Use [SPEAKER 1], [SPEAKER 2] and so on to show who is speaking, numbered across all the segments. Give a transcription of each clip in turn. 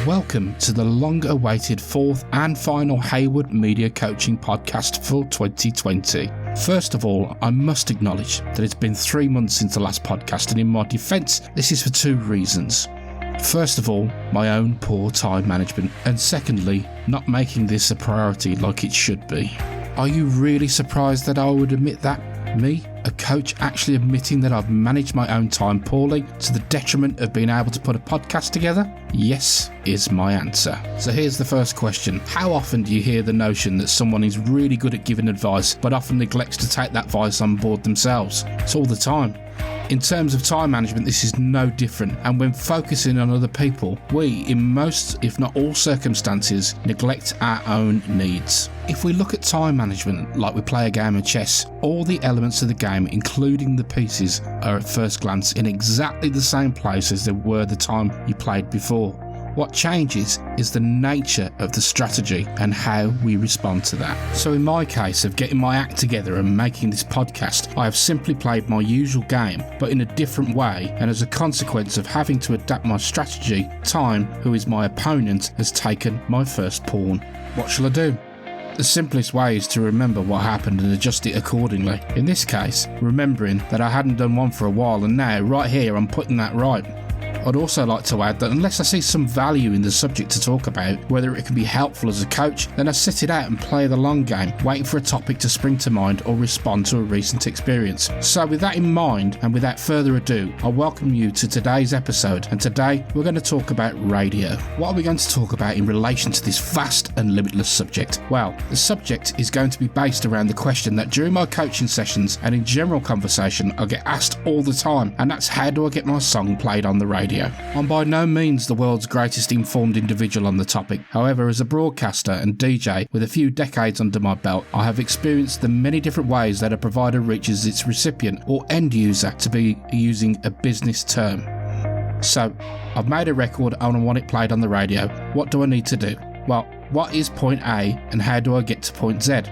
[SPEAKER 1] Welcome to the long-awaited fourth and final Hayward Media Coaching Podcast for 2020. First of all, I must acknowledge that it's been 3 months since the last podcast, and in my defence, this is for two reasons. First of all, my own poor time management, and secondly, not making this a priority like it should be. Are you really surprised that I would admit that? Me, a coach, actually admitting that I've managed my own time poorly to the detriment of being able to put a podcast together? Yes, is my answer. So here's the first question. How often do you hear the notion that someone is really good at giving advice but often neglects to take that advice on board themselves? It's all the time. In terms of time management, this is no different, and when focusing on other people, we, in most, if not all circumstances, neglect our own needs. If we look at time management like we play a game of chess, all the elements of the game, including the pieces, are at first glance in exactly the same place as they were the time you played before. What changes is the nature of the strategy and how we respond to that. So in my case of getting my act together and making this podcast, I have simply played my usual game, but in a different way, and as a consequence of having to adapt my strategy, time, who is my opponent, has taken my first pawn. What shall I do? The simplest way is to remember what happened and adjust it accordingly. In this case, remembering that I hadn't done one for a while, and now, right here, I'm putting that right. I'd also like to add that unless I see some value in the subject to talk about, whether it can be helpful as a coach, then I sit it out and play the long game, waiting for a topic to spring to mind or respond to a recent experience. So with that in mind, and without further ado, I welcome you to today's episode, and today we're going to talk about radio. What are we going to talk about in relation to this vast and limitless subject? Well, the subject is going to be based around the question that during my coaching sessions and in general conversation I get asked all the time, and that's how do I get my song played on the radio? I'm by no means the world's greatest informed individual on the topic. However, as a broadcaster and DJ with a few decades under my belt, I have experienced the many different ways that a provider reaches its recipient or end user, to be using a business term. So, I've made a record and I want it played on the radio. What do I need to do? Well, what is point A and how do I get to point Z?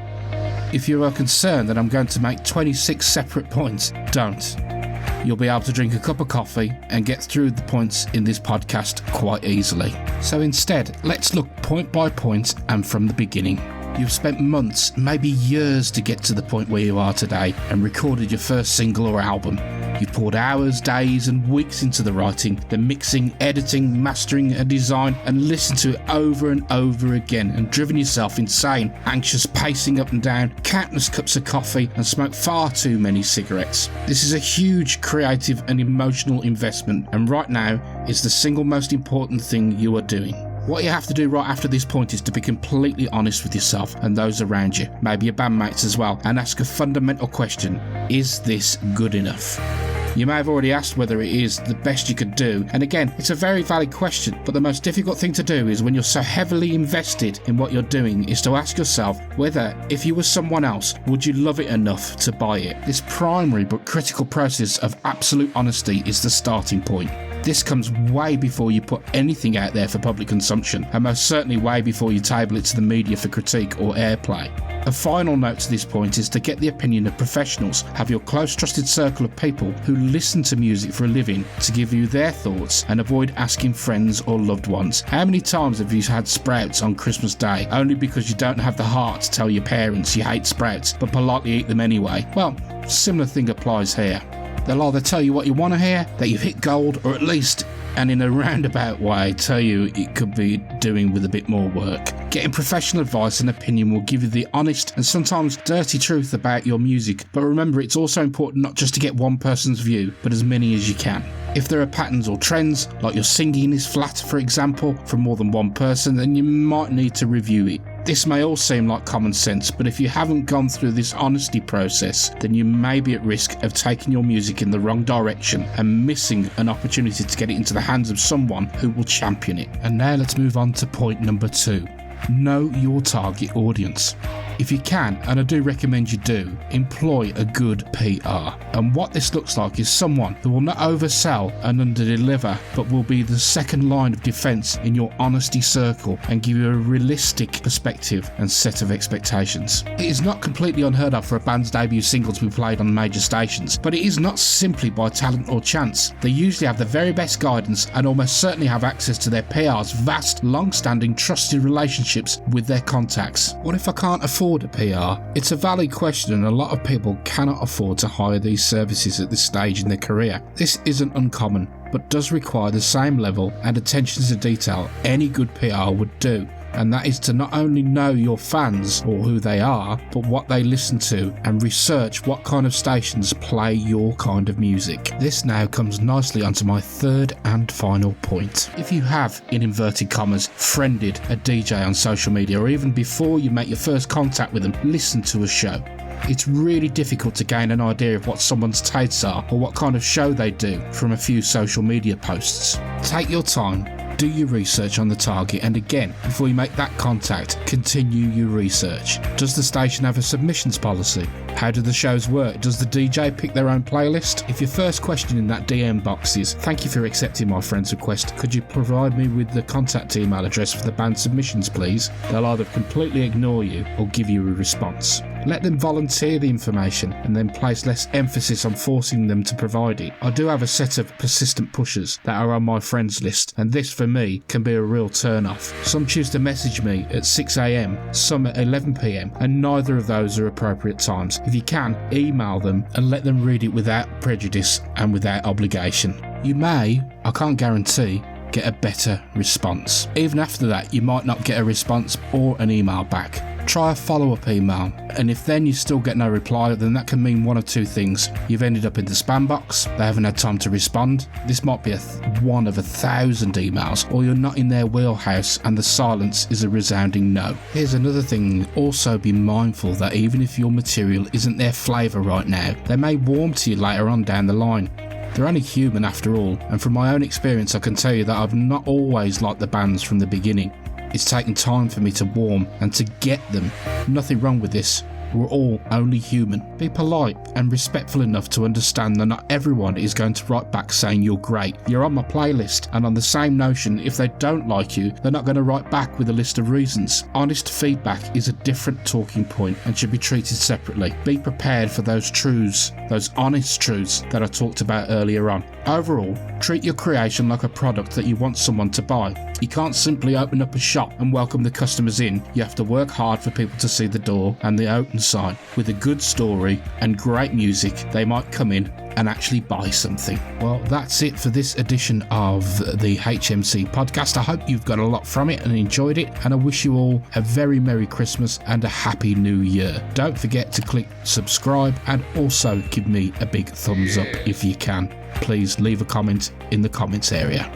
[SPEAKER 1] If you are concerned that I'm going to make 26 separate points, don't. You'll be able to drink a cup of coffee and get through the points in this podcast quite easily. So instead, let's look point by point and from the beginning. You've spent months, maybe years to get to the point where you are today and recorded your first single or album. You've poured hours, days and weeks into the writing, the mixing, editing, mastering and design, and listened to it over and over again and driven yourself insane, anxious, pacing up and down, countless cups of coffee and smoked far too many cigarettes. This is a huge creative and emotional investment, and right now is the single most important thing you are doing. What you have to do right after this point is to be completely honest with yourself and those around you, maybe your bandmates as well, and ask a fundamental question: is this good enough? You may have already asked whether it is the best you could do, and again, it's a very valid question, but the most difficult thing to do is when you're so heavily invested in what you're doing is to ask yourself whether, if you were someone else, would you love it enough to buy it? This primary but critical process of absolute honesty is the starting point. This comes way before you put anything out there for public consumption, and most certainly way before you table it to the media for critique or airplay. A final note to this point is to get the opinion of professionals. Have your close trusted circle of people who listen to music for a living to give you their thoughts, and avoid asking friends or loved ones. How many times have you had sprouts on Christmas Day only because you don't have the heart to tell your parents you hate sprouts but politely eat them anyway? Well, similar thing applies here. They'll either tell you what you want to hear, that you've hit gold, or at least, and in a roundabout way, tell you it could be doing with a bit more work. Getting professional advice and opinion will give you the honest and sometimes dirty truth about your music, but remember, it's also important not just to get one person's view, but as many as you can. If there are patterns or trends, like your singing is flat, for example, from more than one person, then you might need to review it. This may all seem like common sense, but if you haven't gone through this honesty process, then you may be at risk of taking your music in the wrong direction and missing an opportunity to get it into the hands of someone who will champion it. And now let's move on to point number 2. Know your target audience. If you can, and I do recommend you do, employ a good PR. And what this looks like is someone who will not oversell and underdeliver, but will be the second line of defence in your honesty circle and give you a realistic perspective and set of expectations. It is not completely unheard of for a band's debut single to be played on major stations, but it is not simply by talent or chance. They usually have the very best guidance and almost certainly have access to their PR's vast, long-standing, trusted relationships with their contacts. What if I can't afford a PR? It's a valid question, and a lot of people cannot afford to hire these services at this stage in their career. This isn't uncommon, but does require the same level and attention to detail any good PR would do. And that is to not only know your fans or who they are, but what they listen to, and research what kind of stations play your kind of music. This now comes nicely onto my third and final point. If you have, in inverted commas, friended a DJ on social media, or even before you make your first contact with them, listen to a show. It's really difficult to gain an idea of what someone's tastes are or what kind of show they do from a few social media posts. Take your time, do your research on the target, and again, before you make that contact, continue your research. Does the station have a submissions policy? How do the shows work? Does the DJ pick their own playlist? If your first question in that DM box is, "Thank you for accepting my friend's request, could you provide me with the contact email address for the band submissions please?" they'll either completely ignore you or give you a response. Let them volunteer the information and then place less emphasis on forcing them to provide it. I do have a set of persistent pushers that are on my friends list, and this for me can be a real turn off. Some choose to message me at 6 AM, some at 11 PM, and neither of those are appropriate times. If you can, email them and let them read it without prejudice and without obligation. You may, I can't guarantee, get a better response. Even after that, you might not get a response or an email back. Try a follow-up email, and if then you still get no reply, then that can mean one of two things. You've ended up in the spam box, they haven't had time to respond, this might be one of 1,000 emails, or you're not in their wheelhouse and the silence is a resounding no. Here's another thing, also be mindful that even if your material isn't their flavour right now, they may warm to you later on down the line. They're only human after all, and from my own experience I can tell you that I've not always liked the bands from the beginning. It's taken time for me to warm and to get them. Nothing wrong with this. We're all only human. Be polite and respectful enough to understand that not everyone is going to write back saying you're great. You're on my playlist, and on the same notion, if they don't like you, they're not going to write back with a list of reasons. Honest feedback is a different talking point and should be treated separately. Be prepared for those truths, those honest truths that I talked about earlier on. Overall, treat your creation like a product that you want someone to buy. You can't simply open up a shop and welcome the customers in. You have to work hard for people to see the door and the open sign. With a good story and great music, they might come in and actually buy something. Well, that's it for this edition of the HMC podcast. I hope you've got a lot from it and enjoyed it, and I wish you all a very Merry Christmas and a Happy New Year. Don't forget to click subscribe and also give me a big thumbs up if you can. Please leave a comment in the comments area.